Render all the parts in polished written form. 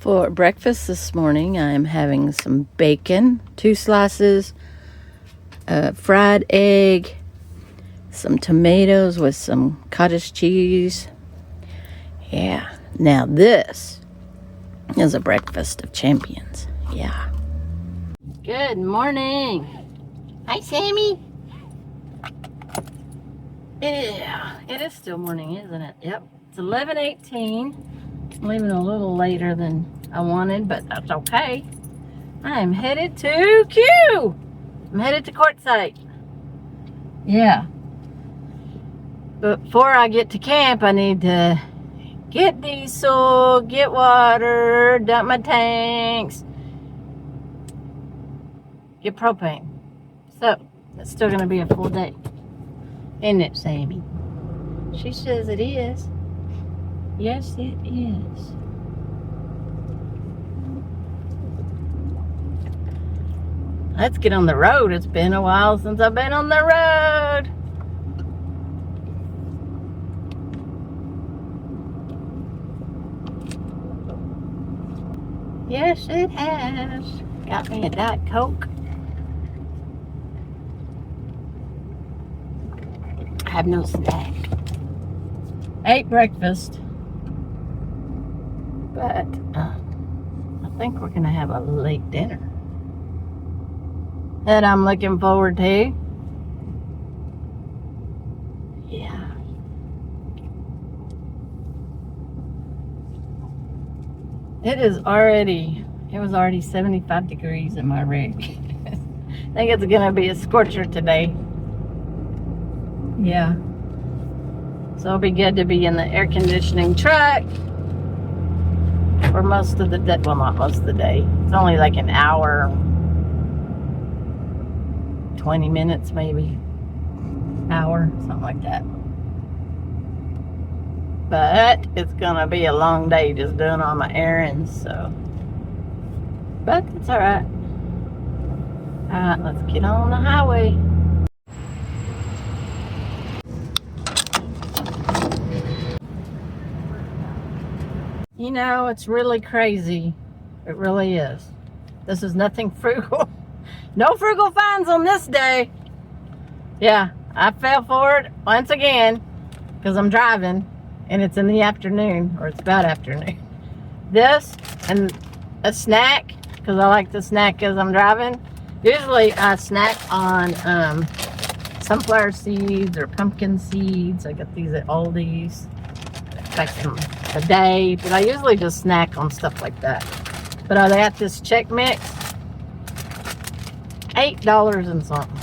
For breakfast this morning, I am having some bacon, 2 slices, a fried egg, some tomatoes with some cottage cheese. Yeah, now this is a breakfast of champions. Yeah. Good morning. Hi, Sammy. Yeah, it is still morning, isn't it? Yep. It's 11:18. I'm leaving a little later than I wanted, but that's okay. I am headed to Q. I'm headed to Quartzsite. Yeah. But before I get to camp, I need to get diesel, get water, dump my tanks, get propane. So, it's still going to be a full day. Isn't it, Sammy? She says it is. Yes, it is. Let's get on the road. It's been a while since I've been on the road. Yes, it has. Got me a Diet Coke. I have no snack. Ate breakfast. But I think we're going to have a late dinner that I'm looking forward to. Yeah. It was already 75 degrees in my rig. I think it's going to be a scorcher today. Yeah. So it'll be good to be in the air conditioning truck for most of the day. Well, not most of the day. It's only like an hour, 20 minutes maybe. Hour, something like that. But it's gonna be a long day just doing all my errands, so. But it's alright. Alright, let's get on the highway. You know, it's really crazy. It really is. This is nothing frugal. No frugal finds on this day. Yeah, I fell for it once again because I'm driving and it's in the afternoon, or it's about afternoon. This and a snack, because I like to snack as I'm driving. Usually I snack on sunflower seeds or pumpkin seeds. I got these at Aldi's. Back in the day, but I usually just snack on stuff like that. But I got this Check Mix, $8 and something.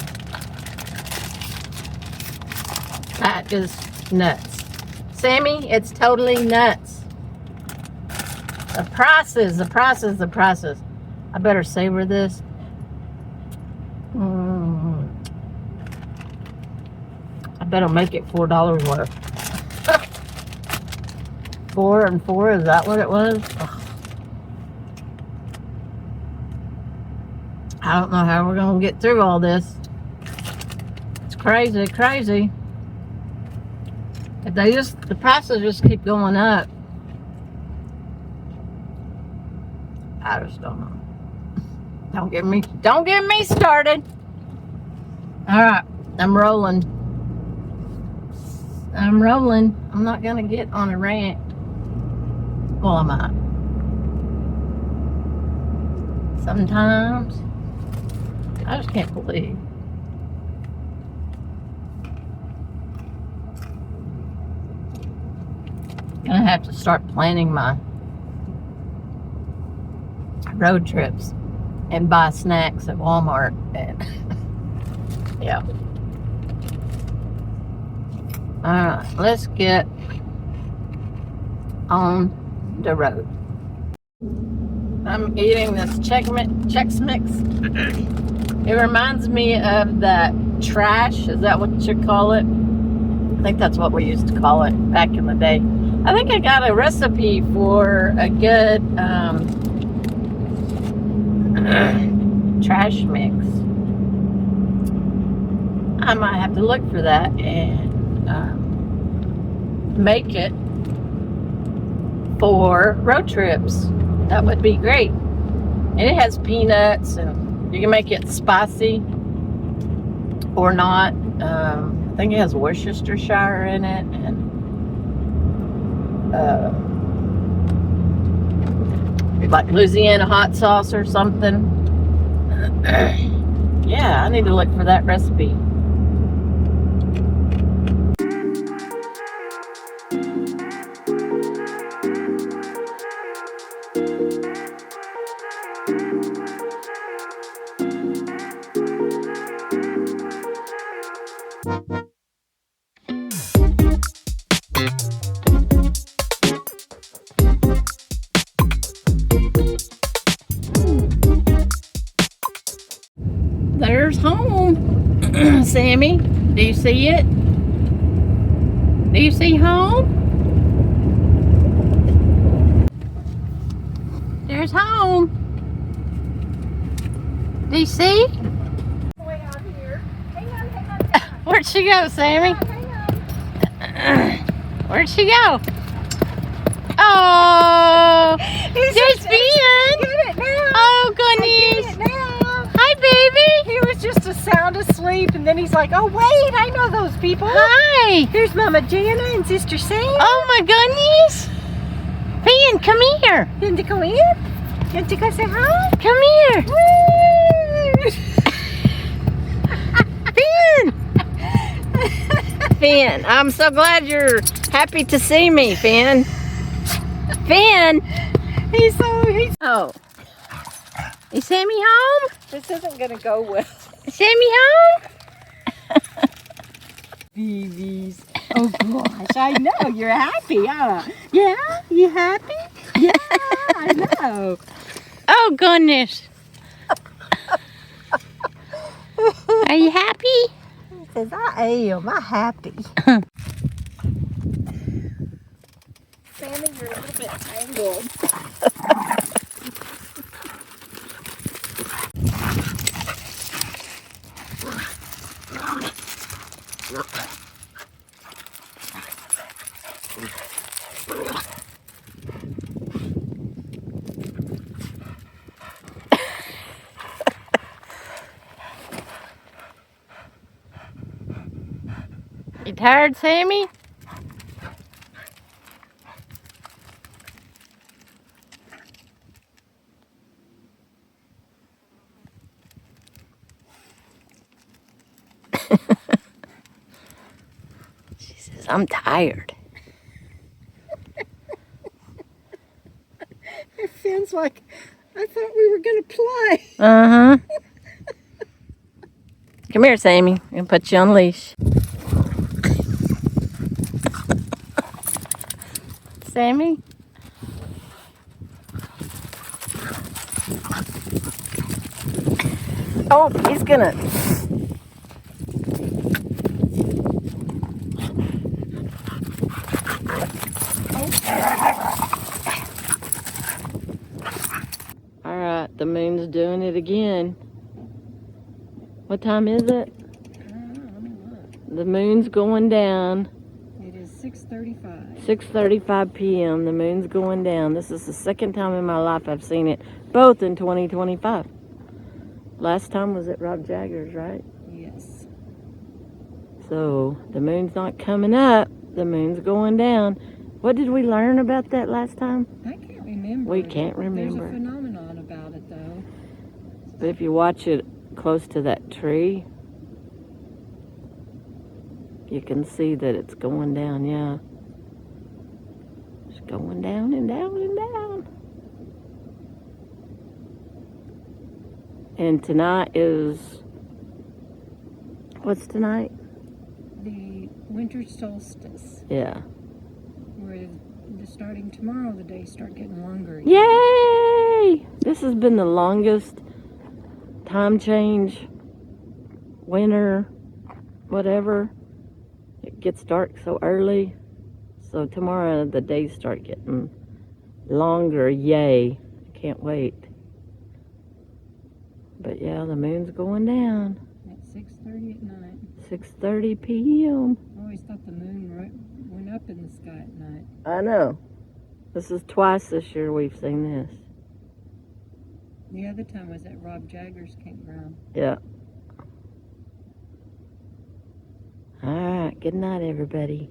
That is nuts, Sammy. It's totally nuts. The prices. I better savor this. I better make it $4 worth. 4 and 4, is that what it was? Ugh. I don't know how we're gonna get through all this. It's crazy. If the prices just keep going up, I just don't know. Don't get me started. All right, I'm rolling. I'm not gonna get on a rant. Well, I might. Sometimes. I just can't believe. Gonna have to start planning my road trips and buy snacks at Walmart. And yeah. Alright, let's get on the road. I'm eating this Chex Mix. It reminds me of that trash. Is that what you call it? I think that's what we used to call it back in the day. I think I got a recipe for a good trash mix. I might have to look for that and make it for road trips. That would be great. And it has peanuts, and you can make it spicy or not. I think it has Worcestershire in it, and like Louisiana hot sauce or something. Yeah, I need to look for that recipe. There's home. Sammy, do you see it? Do you see home? There's home. Do you see? Way out here. Hang on. Where'd she go, Sammy? Hang on. Where'd she go? Oh, there's Ben. Get it now. Oh, I get goodness. it now. Hi, baby. He was just sound asleep, and then he's like, "Oh wait, I know those people." Hi. Here's Mama Jana and Sister Sam. Oh, my goodness. Ben, come here. You want to go in? You want to go say hi? Come here. Woo! Finn. Finn, I'm so glad you're happy to see me, Finn. Finn. He's Oh. Is Sammy home? This isn't gonna go well. Is Sammy home? Babies. Oh gosh, I know you're happy, huh? Yeah, you happy? Yeah, I know. Oh, goodness. Are you happy? He says, I am. I'm happy. Sammy, you're a little bit tangled. You tired, Sammy? She says, I'm tired. It feels like I thought we were going to play. Uh-huh. Come here, Sammy. I'm going to put you on leash. Sammy? Oh, he's gonna. All right, the moon's doing it again. What time is it? The moon's going down. It is 6:35. 6:35 p.m. The moon's going down. This is the second time in my life I've seen it, both in 2025. Last time was at Rob Jagger's, right? Yes. So the moon's not coming up. The moon's going down. What did we learn about that last time? I can't remember. We can't remember. There's a phenomenon about it, though. But if you watch it close to that tree, you can see that it's going down, yeah. It's going down and down and down. And tonight is, what's tonight? The winter solstice. Yeah. Where starting tomorrow, the days start getting longer. Yay! This has been the longest time change, winter, whatever. It gets dark so early. So tomorrow the days start getting longer. Yay. Can't wait. But yeah, the moon's going down. At 6:30 at night. 6:30 p.m. I always thought the moon went up in the sky at night. I know. This is twice this year we've seen this. The other time was at Rob Jagger's campground. Yeah. All right. Good night, everybody.